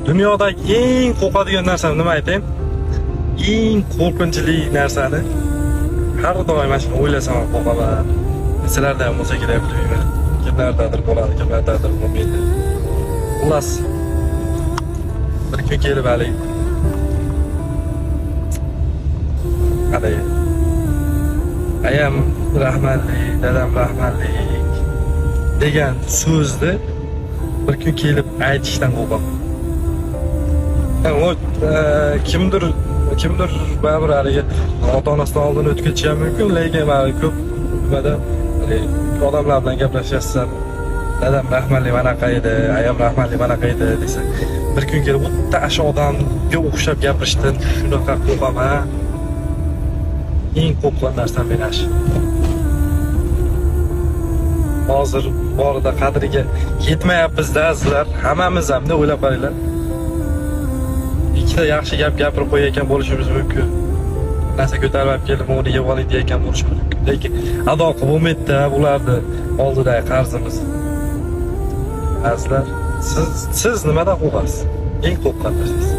Dunyodagi eng qo'rqadigan narsani nima aytayim? Eng qo'rqinchli narsani har doim mana shuni o'ylasam ham qo'rqaman. Sizlarda ham bo'lsa kerak bilmayman. Kimlardadir bo'ladi, kimlardadir bo'lmaydi. Xullas, bir kun kelib hali ayam rahmatli, dadam rahmatli degan so'zni bir kun kelib aytishdan qo'rqaman. Kimdir baribir haligi ota-onasidan oldin o'tib ketishi ham mumkin, lekin mana ko'p nimada odamlar bilan gaplashyapsan. Dadam rahmatli manaqa edi, ayam rahmatli manaqa edi desa, bir kun kelib o'ta shu odamga o'xshab gapirishdan shunaqa qo'rqaman. Eng qo'rqgan narsam meni shu. Hozir borida qadriga yetmayapmiz-da sizlar, hammamiz hamda o'ylab qaranglar. Ikkita yaxshi gap gapirib qo'yayotgan bo'lishimiz mumkin. Narsa ko'tarib olib kelib, uni yeb oling deyotgan bo'lishimiz mumkin. Lekin ado qilib bo'lmaydi-da ularni oldidagi qarzimiz. Azizlar, siz nimadan qo'rqasiz? Eng qo'rqqan narsangiz?